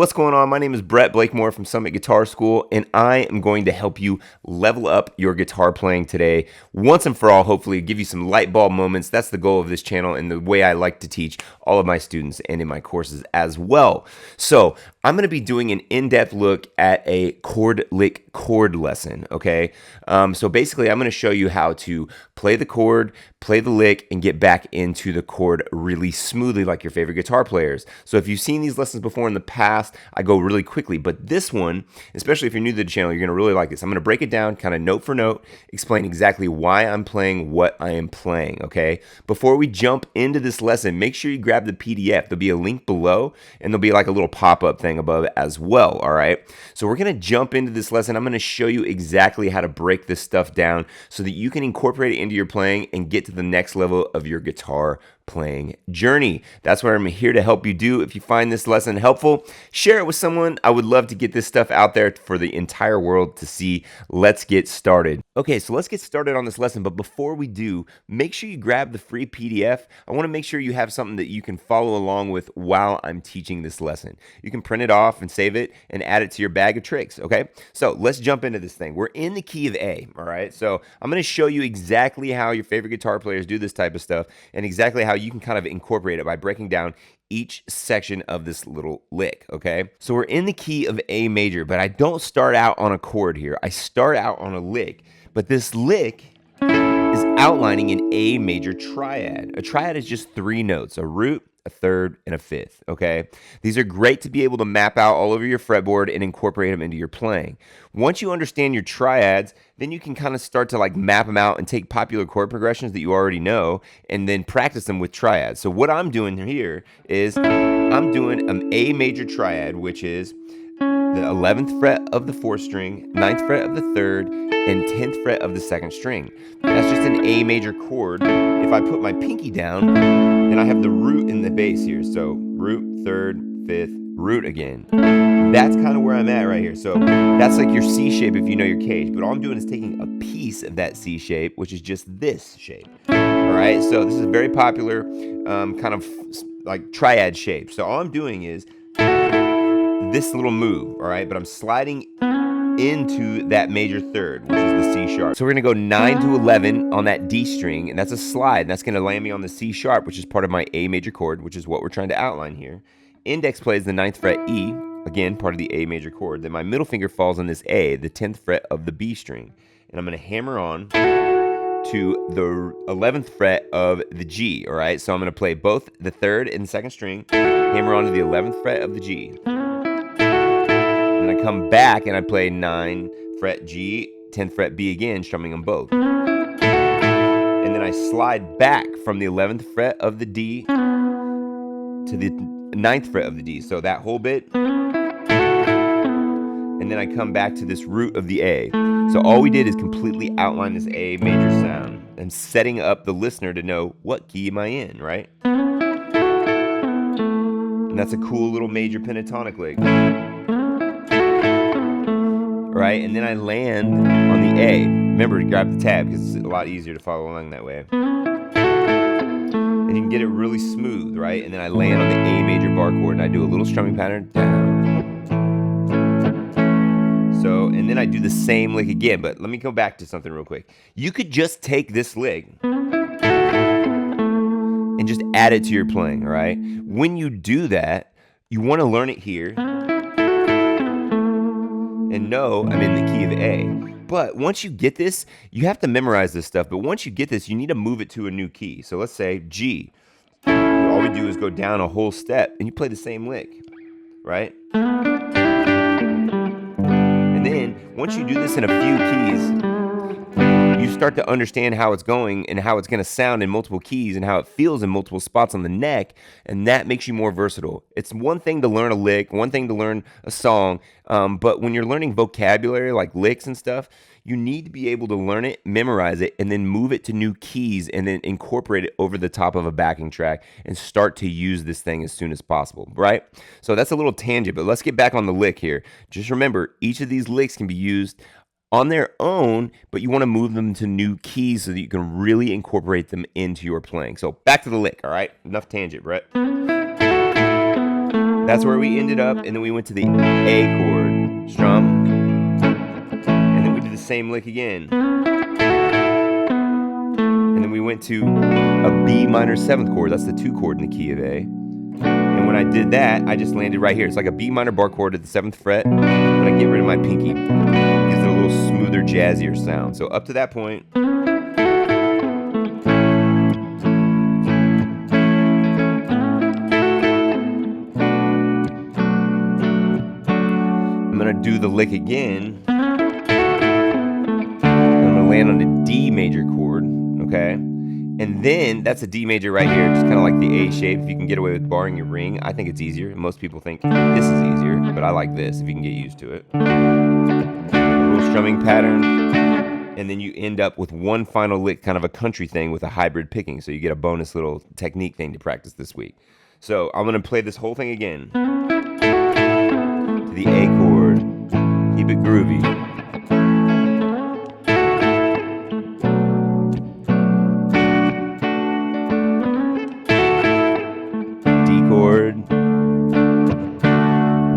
What's going on? My name is Brett Blakemore from Summit Guitar School, and I am going to help you level up your guitar playing today once and for all, hopefully give you some light bulb moments. That's the goal of this channel and the way I like to teach all of my students and in my courses as well. So I'm going to be doing an in-depth look at a chord lick chord lesson, okay? So basically I'm going to show you how to play the chord, play the lick, and get back into the chord really smoothly like your favorite guitar players. So if you've seen these lessons before in the past, I go really quickly, but this one, especially if you're new to the channel, you're going to really like this. I'm going to break it down kind of note for note, explain exactly why I'm playing what I am playing, okay? Before we jump into this lesson, make sure you grab the PDF. There'll be a link below, and there'll be like a little pop-up thing above as well, all right? So we're going to jump into this lesson. I'm going to show you exactly how to break this stuff down so that you can incorporate it into your playing and get to the next level of your guitar playing journey. That's what I'm here to help you do. If you find this lesson helpful, share it with someone. I would love to get this stuff out there for the entire world to see. Let's get started. Okay, so let's get started on this lesson, but before we do, make sure you grab the free PDF. I want to make sure you have something that you can follow along with while I'm teaching this lesson. You can print it off and save it and add it to your bag of tricks, okay? So let's jump into this thing. We're in the key of A, all right? So I'm going to show you exactly how your favorite guitar players do this type of stuff and exactly how you can kind of incorporate it by breaking down each section of this little lick, okay? So we're in the key of A major, but I don't start out on a chord here. I start out on a lick, but this lick is outlining an A major triad. A triad is just three notes, a root, a third, and a fifth, okay? These are great to be able to map out all over your fretboard and incorporate them into your playing. Once you understand your triads, then you can kind of start to like map them out and take popular chord progressions that you already know and then practice them with triads. So what I'm doing here is I'm doing an A major triad, which is the 11th fret of the 4th string, 9th fret of the 3rd, and 10th fret of the 2nd string. That's just an A major chord. If I put my pinky down, then I have the root in the bass here. So root, 3rd, 5th, root again. That's kind of where I'm at right here. So that's like your C shape if you know your cage. But all I'm doing is taking a piece of that C shape, which is just this shape. All right, so this is a very popular kind of like triad shape. So all I'm doing is this little move, all right? But I'm sliding into that major third, which is the C sharp. So we're gonna go 9 to 11 on that D string, and that's a slide, and that's gonna land me on the C sharp, which is part of my A major chord, which is what we're trying to outline here. Index plays the 9th fret E, again, part of the A major chord. Then my middle finger falls on this A, the 10th fret of the B string. And I'm gonna hammer on to the 11th fret of the G, all right? So I'm gonna play both the 3rd and 2nd string, hammer on to the 11th fret of the G. And I come back and I play 9 fret G, 10th fret B again, strumming them both. And then I slide back from the 11th fret of the D to the 9th fret of the D. So that whole bit. And then I come back to this root of the A. So all we did is completely outline this A major sound and setting up the listener to know what key am I in, right? And that's a cool little major pentatonic lick. Right, and then I land on the A. Remember to grab the tab because it's a lot easier to follow along that way. And you can get it really smooth, right? And then I land on the A major bar chord and I do a little strumming pattern down. So, and then I do the same lick again, but let me go back to something real quick. You could just take this lick and just add it to your playing, all right? When you do that, you want to learn it here and know I'm in the key of A. But once you get this, you have to memorize this stuff. But once you get this, you need to move it to a new key. So let's say G. All we do is go down a whole step and you play the same lick, right? And then once you do this in a few keys, you start to understand how it's going and how it's going to sound in multiple keys and how it feels in multiple spots on the neck, and that makes you more versatile. It's one thing to learn a lick, one thing to learn a song, but when you're learning vocabulary like licks and stuff, you need to be able to learn it, memorize it, and then move it to new keys and then incorporate it over the top of a backing track and start to use this thing as soon as possible, right? So that's a little tangent, but let's get back on the lick here. Just remember, each of these licks can be used on their own, but you want to move them to new keys so that you can really incorporate them into your playing. So back to the lick, all right? Enough tangent, Brett. That's where we ended up, and then we went to the A chord, strum, and then we did the same lick again. And then we went to a B minor 7th chord. That's the 2 chord in the key of A. And when I did that, I just landed right here. It's like a B minor bar chord at the 7th fret, but I get rid of my pinky. It gives it a little smoother, jazzier sound. So up to that point, I'm gonna do the lick again. I'm gonna land on a D major chord, okay? And then that's a D major right here, just kind of like the A shape. If you can get away with barring your ring, I think it's easier. Most people think this is easier, but I like this if you can get used to it. A little strumming pattern, and then you end up with one final lick, kind of a country thing with a hybrid picking. So you get a bonus little technique thing to practice this week. So I'm gonna play this whole thing again. To the A chord, keep it groovy.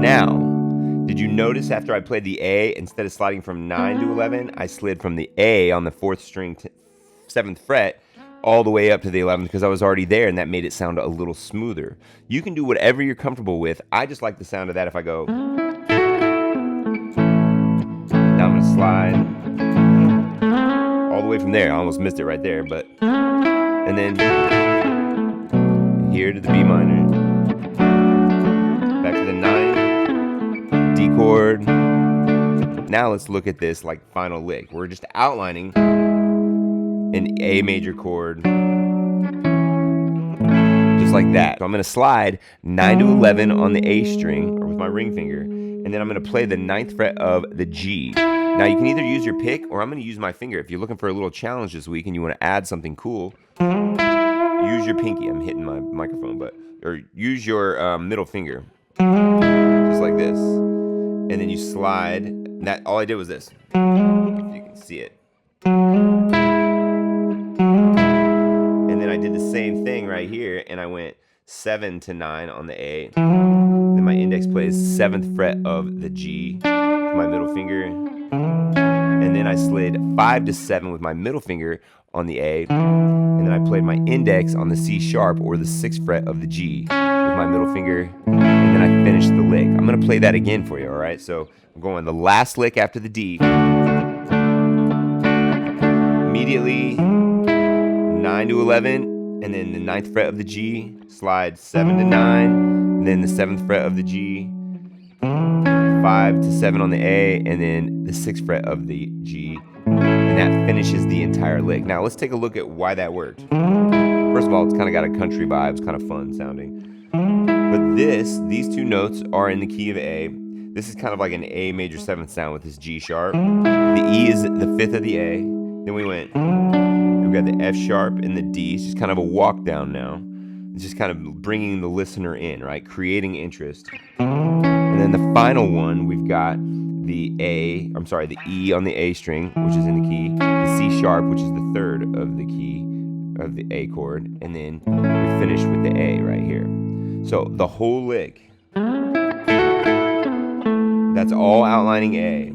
Now, did you notice after I played the A, instead of sliding from 9 to 11, I slid from the A on the 4th string, 7th fret, all the way up to the 11th because I was already there, and that made it sound a little smoother. You can do whatever you're comfortable with. I just like the sound of that if I go. Now I'm going to slide all the way from there. I almost missed it right there, but. And then here to the B minor. Back to the 9. D chord. Now let's look at this like final lick. We're just outlining an A major chord, just like that. So I'm gonna slide 9 to 11 on the A string, or with my ring finger, and then I'm gonna play the 9th fret of the G. Now you can either use your pick, or I'm gonna use my finger. If you're looking for a little challenge this week and you wanna add something cool, use your pinky. I'm hitting my microphone, or use your middle finger, just like this. And then you slide. That all I did was this. If you can see it. And then I did the same thing right here, and I went 7 to 9 on the A. Then my index plays 7th fret of the G with my middle finger. And then I slid 5 to 7 with my middle finger on the A. And then I played my index on the C sharp, or the 6th fret of the G with my middle finger. And then I finished the lick. I'm gonna play that again for you, all right? So I'm going the last lick after the D. Immediately 9 to 11, and then the 9th fret of the G, slide 7 to 9, and then the 7th fret of the G, 5 to 7 on the A, and then the 6th fret of the G, and that finishes the entire lick. Now let's take a look at why that worked. First of all, it's kind of got a country vibe. It's kind of fun sounding. But these two notes are in the key of A. This is kind of like an A major 7th sound with this G sharp. The E is the 5th of the A. Then we got the F sharp and the D. It's just kind of a walk down now. It's just kind of bringing the listener in, right? Creating interest. And then the final one, we've got the E on the A string, which is in the key. The C sharp, which is the 3rd of the key of the A chord. And then we finish with the A right here. So the whole lick, that's all outlining A.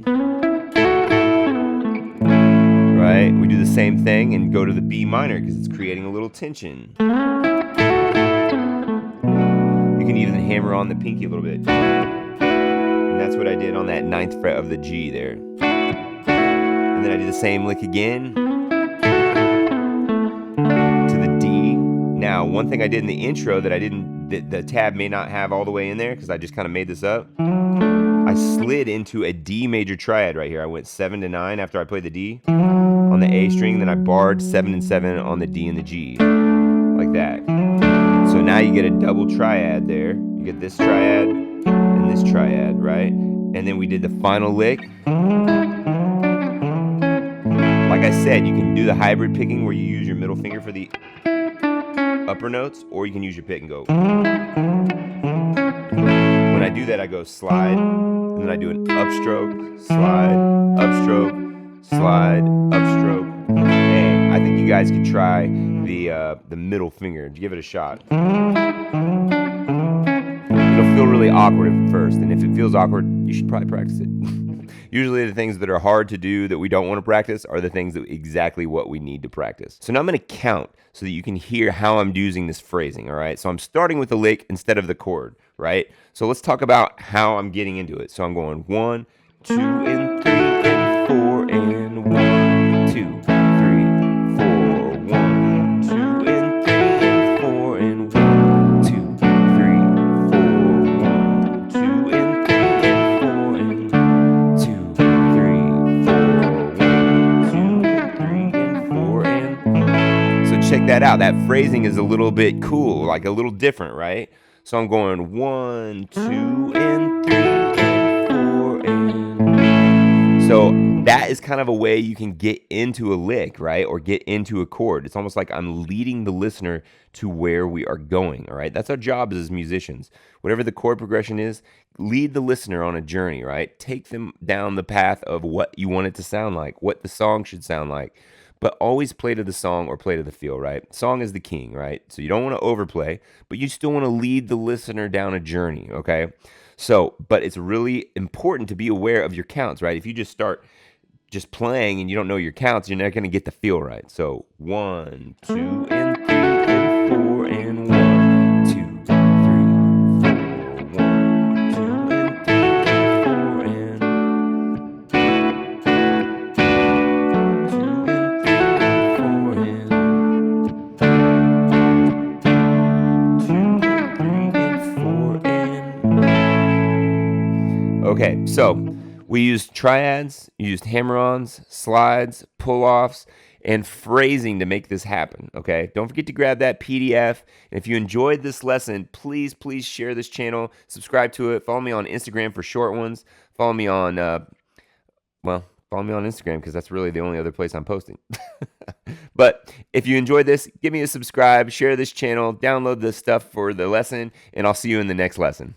Right? We do the same thing and go to the B minor because it's creating a little tension. You can even hammer on the pinky a little bit. And that's what I did on that 9th fret of the G there. And then I did the same lick again to the D. Now, one thing I did in the intro that the tab may not have all the way in there because I just kind of made this up. I slid into a D major triad right here. I went 7 to 9 after I played the D on the A string, then I barred 7 and 7 on the D and the G, like that. So now you get a double triad there. You get this triad and this triad, right? And then we did the final lick. Like I said, you can do the hybrid picking where you use your middle finger for the upper notes, or you can use your pick and go. When I do that, I go slide, and then I do an upstroke, slide, upstroke, slide, upstroke. Hey, I think you guys could try the middle finger. Give it a shot. It'll feel really awkward at first. And if it feels awkward, you should probably practice it. Usually the things that are hard to do that we don't want to practice are the things that exactly what we need to practice. So now I'm going to count so that you can hear how I'm using this phrasing, all right? So I'm starting with the lick instead of the chord, right? So let's talk about how I'm getting into it. So I'm going 1, 2, and 3, and 4, and 1, 2, 3, 4, 1, 2, and 3, and 4, and 1, 2, 3, 4, 1, 2, and 3, and 4, and 2, 3, 4, 1, 2, 3, and 4, and so check that out. That phrasing is a little bit cool, like a little different, right? So I'm going 1, 2, and 3, and 4, and so that is kind of a way you can get into a lick, right? Or get into a chord. It's almost like I'm leading the listener to where we are going, all right? That's our job as musicians. Whatever the chord progression is, lead the listener on a journey, right? Take them down the path of what you want it to sound like, what the song should sound like. But always play to the song or play to the feel, right? Song is the king, right? So you don't want to overplay, but you still want to lead the listener down a journey, okay? So, but it's really important to be aware of your counts, right? If you just start just playing and you don't know your counts, you're not going to get the feel right. So 1, 2, and 3, and 4, and 1, 2, 3, 4, 1, 2, and 3, and 4, and 2, and 3, and 4, and 2, and 3, and 4, and okay, so we used triads, used hammer-ons, slides, pull-offs, and phrasing to make this happen, okay? Don't forget to grab that PDF. And if you enjoyed this lesson, please share this channel, subscribe to it, follow me on Instagram for short ones, follow me on Instagram because that's really the only other place I'm posting. But if you enjoyed this, give me a subscribe, share this channel, download this stuff for the lesson, and I'll see you in the next lesson.